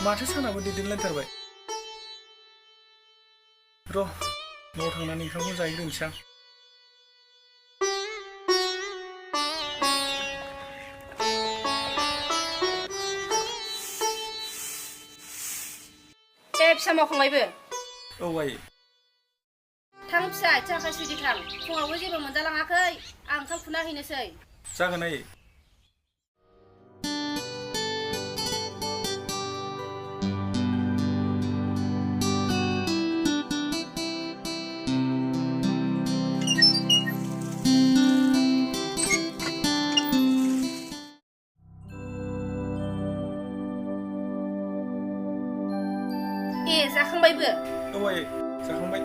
माथो सानाबो दैदेनलायथारबाय। र' न'आव थांनानै ओंखामखौ जाहैग्रोनोसै आं। फिसा मावखांबायबो? औ आयै। थां फिसा आथिं आखाइ सुदि थां। फुङावबो जेबो मोनजालाङाखै, आं ओंखाम खुना हैनोसै। जागोन आयै। जाखांबायबो? औ आयै, जाखांबाय।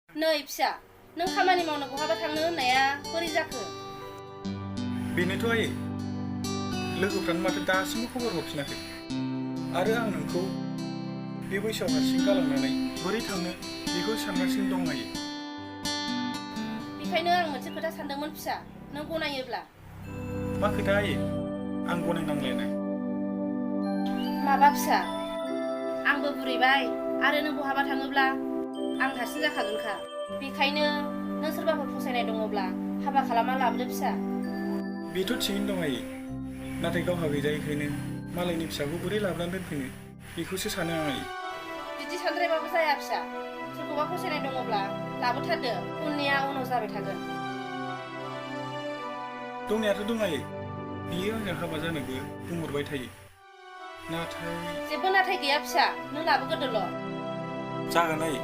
नै फिसा, नों खामानि मावनो बहाबा थांनो होननाया बोरै जाखो? बेनोथ' आयै, लोगोफ्रानो माथो दासिमबो खबर हरफिनाखै। आरो आं नोंखौ बे बैसोआव हारसिं गालांनानै बोरै थांनो बेखौ सानगासिनो दं आयै। बेखायनो आं मोनसे खोथा सानदोंमोन फिसा, नों गनायोब्ला। मा खोथा आयै? आं गनायनांलायनाय। माबा फिसा, आंबो बुरैबाय आरो नों बहाबा थाङोब्ला आं हारसिं जाखागोनखा। बेखायनो नों सोरबाफोर फसायनाय दङब्ला हाबा खालामना लाबोदो फिसा। बेथ' थिगैनो दं आयै, नाथाय गावहा गैजायैखायनो मालायनि फिसाखौ बोरै लाबोनानै दोनफैनो बेखौसो सानो आं आयै। बिदि सानद्रायबाबो जाया फिसा, सोरखौबा फसायनाय दङब्ला लाबोथारदो, उननिया उनाव जाबाय थागोन। दंनायाथ' दं आयै, बियो आंजों हाबा जानोबो बुंहरबाय थायो। नाथाय जेबो नाथाय गैया फिसा, नों लाबोग्रोदोल'। जागोन आयै।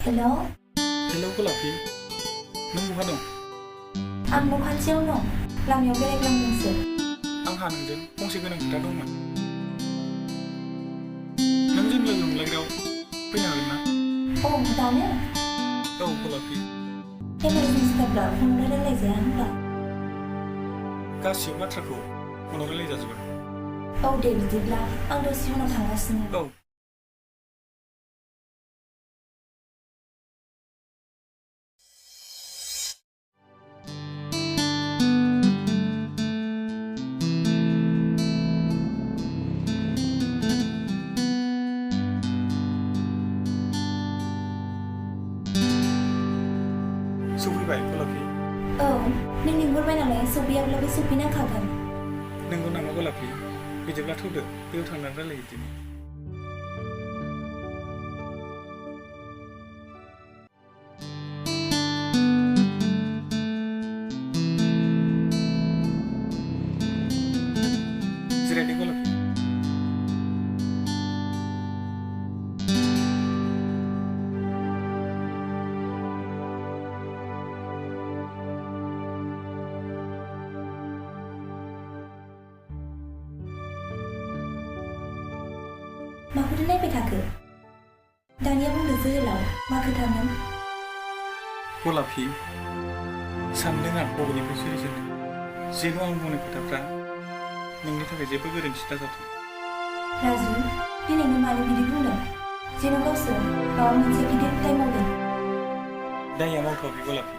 हेलौ गलापि, नों बहा दं? आं न' खाथियाव दं, लामायाव बेरायग्लांदोंसो। आंहा नोंजों फंसे गोनां खोथा दंमोन। नों जों लोगो हमलायग्रायाव फैनो हागोन ना? औ, दानो? औ गलापि। इमारजेन्सिथारब्ला फनआव रायलायजाया होनब्ला? गासिबो बाथ्राखौ फनाव रायलायजाजोबा। औ दे बिदिब्ला, आं दसे उनाव थांगासिनो। औ। सफैबाय गलापि? औ, नों लिंहरबाय नालाय सफैयाब्लाबो सफैनांखागोन। नंगौ नामा गलापि? बिदिब्ला थौदो, बैयाव थांनानै रायलायहैदिनि। जिरायदो गलापि। माखौथो नायबाय थाखो? दानिया बुंदो जोहोलाव, मा खोथामोन? गलापि, सानदों आं बबेनिफ्राय सोरजिदों। जेन' आं बुंनाय खोथाफ्रा नोंनि थाखाय जेबो गोरोन्थि दाजाथों। राजु, दिनै नों मानो बिदि बुंदों? जेन' गावसोर माबा मोनसे गिदिर दाय मावदों। दायया मावथ'वाखै गलापि,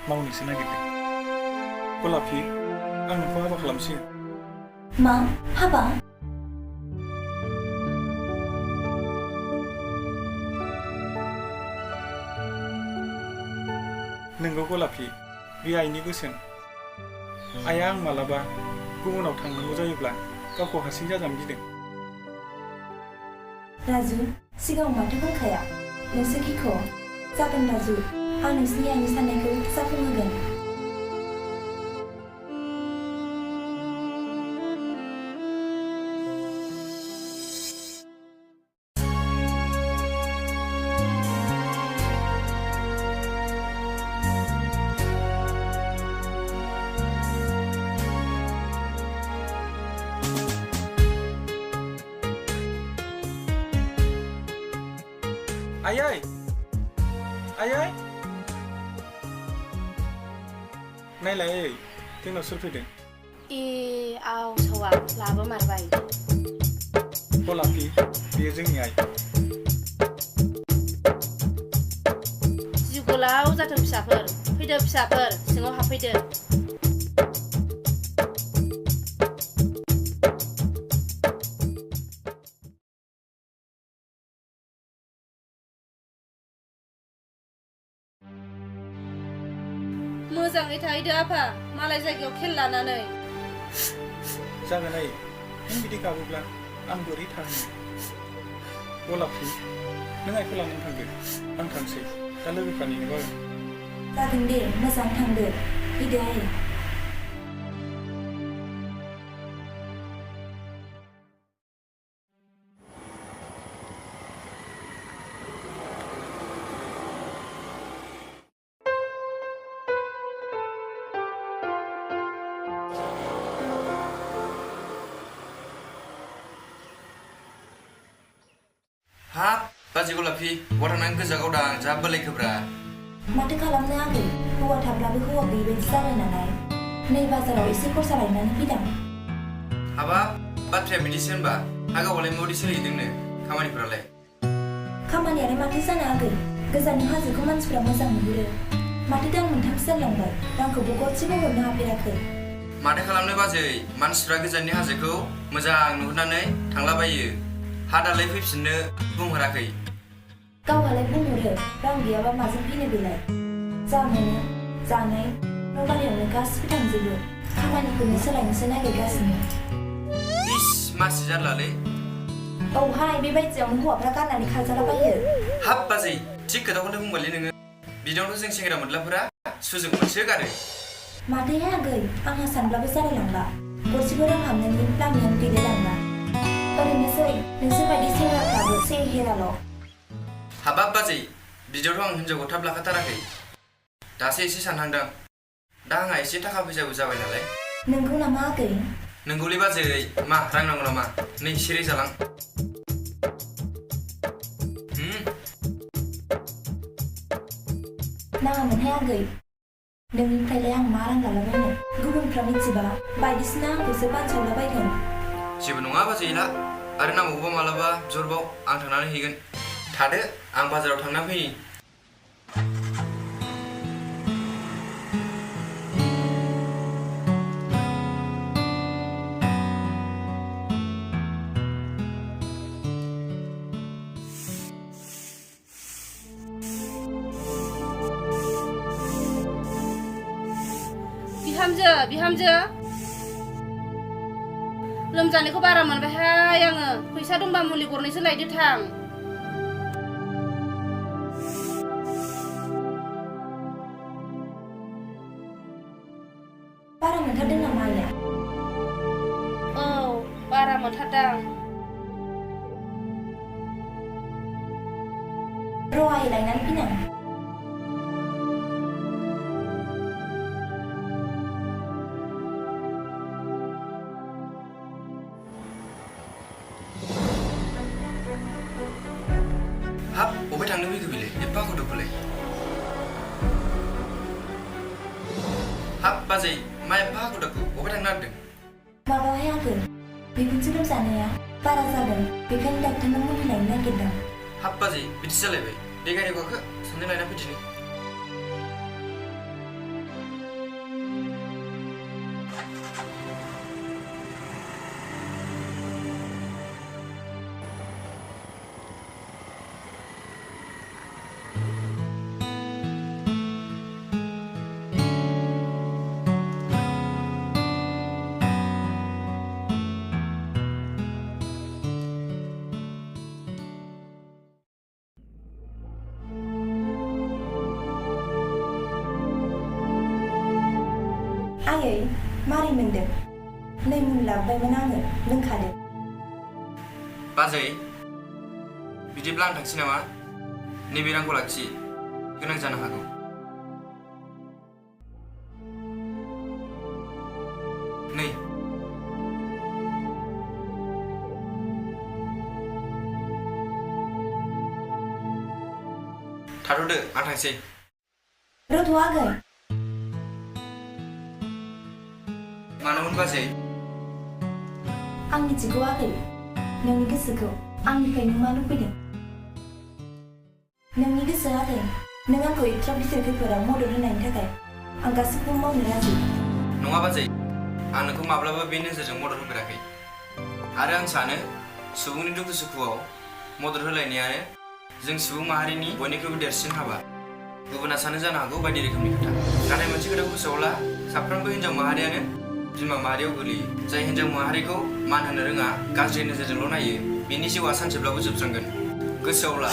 मावनोसो नागिरदों। गलापि, आं नोंखौ हाबा खालामसिगोन। मा? हाबा? नोंगौ गलापि, बे आइनि बोसोन। आइया आं मालाबा गुबुनाव थांनांगौ जायोब्ला गावखौ हारसिं जाजानो गिदों। राजु, सिगाङाव माथो बुंखाया? नोंसो गिख'? जागोन राजु, आं नोंसिनि आइनि साननायखौ जाफुंहोगोन। आयै आयै नायलाय आयै जोंनाव सोर फैदों ए आव सावा लाबो मारबाय गलापि बेयो जोंनि आइ जिउ गोलाव जाथों फिसाफोर फैदो फिसाफोर सिङाव हाबफैदो मोजाङै थाहैदो आफा मालाय जायगायाव खेल लानानै जागोन आयै नों बिदि गाबोब्ला आं बोरै थाहैनो गलापि नों आइखौ लानानै थांदो आं थांसै दा लोगोफ्रा नेनो बागोन जागोन दे मोजां थांदो फैदो आयै हाब बाजै गलापि बहा थांनानै गोजा गावदां जा बोलायखोब्रा माथो खालामनो आगै हौवा थाब्लाबो हौवा गैयिबायदि जाबाय नालाय नै बाजाराव एसे खरसा लायनानै फैदों हाबाब बाथ्राया बिदिसो होनबा हा गावबालाय माबायदि सोलिहैदोंनो खामानिफोरालाय खामानियालाय माथो जानो आगै गोजाननि हाजोखौ मानसिफ्रा मोजां नुहुरो माथो दान मोनथामसो जालांबाय रांखौबो गरसेबो हरनो हाफेराखै माथो खालामनो बाजै मानसिफ्रा गोजाननि हाजोखौ मोजां नुहुरनानै थांलाबायो हा दालाय फैफिननो बुंहराखै गावहालाय बुंहरो रां गैयाबा माजों फैनो बेलाय जा मोनो जानाय न' बारियावनो गासिबो थांजोबो खामानिखौनो सोलायनोसो नागिरगासिनो इस मासि जारलालै औहाय बेबायदियावनो हौवाफ्रा गारनानै खारजालाबायो हाब बाजै थिग खोथाखौनो बुंबायलै नोङो बिदियावनोथ' जों सेंग्रा मोनलाफोरा सुजुग मोनसो गारो माथोहाय आगै आंहा सानब्लाबो जालायलांला गरसेबो रां हाबनायनि लामायानो गैलायलांला ओरैनोसै नोंसोरबायदि सेंग्राफ्राबो सेहेराल' हाबाब बाजै बिदियावथ' आं हिनजावखौ थाब लाखाथाराखै दासो एसे सानहांदों दा आंहा एसे थाखा फैसाबो जाबाय नालाय नोंगौ नामा आगै नोंगौलै बाजै मा रां नांगौ नामा नै सेरे जालां नाङामोनहाय आगै नोंनिफ्रायलाय आं मा रां लालाबायनो गुबुनफ्रा मिथिबा बायदिसिना आंखौसो बानसावलाबायगोन जेबो नङा बाजै ला आरो नांबावगौबा मालाबा जरबाव आं थांनानै हैगोन थादो आं बाजाराव थांना फैनि बिहामजो लोमजानायखौ बारा मोनबायहाय आङो फैसा दंबा मुलि गरनैसो लायदो थां बारा मोनथारदों नामा आइया औ बारा मोनथारदां र' आइ लायनानै फैनां हाब बबे थांनो फैखो बेलाय एफा गथ'खौलाय हाब बाजै मा एफा गथ'खौ बबे थांनो नागिरदों माबाहाय आगै बिखुनजो लोमजानाया बारा जादों बेखायनो डाक्टारनाव मुलि लायनो नागिरदों हाब बाजै बिदिसो जालायबाय दे गारियाव गाखो सानैजों लायना फैदिनि आयै मारै मोनदों नै मुलि लाबोबायमोन आङो लोंखादो बाजै बिदिब्ला आं थांसै नामा नैबे रांखौ लाखि गोनां जानो हागौ नै थाथ'दो आं थांसै रथ' आगै मानोमोन बाजै आं मिथिगौ आगै नोंनि गोसोखौ आंनिफ्राय नों मा लुबैदों नोंनि गोसो आगै नों आंखौ एथ्राब गिदिर खैफोदाव मदद होनायनि थाखाय आं गासैखौबो मावनो राजि नङा बाजै आं नोंखौ माब्लाबा बे नोजोरजों मदद होफेराखै आरो आं सानो सुबुंनि दुखु सुखुआव मदद होलायनायानो जों सुबुं माहारिनि बयनिख्रुइबो देरसिन हाबा गुबुना सानो जानो हागौ बायदि रोखोमनि खोथा नाथाय मोनसे खोथाखौ गोसोआव ला साफ्रोमबो हिन्जाव माहारियानो बिमा माहारियाव गोलैयो जाय हिन्जाव माहारिखौ मान होनो रोङा गाज्रि नोजोरजोंल' नायो बिनि जिउआ सानसेब्लाबो जोबस्रांगोन गोसोआव ला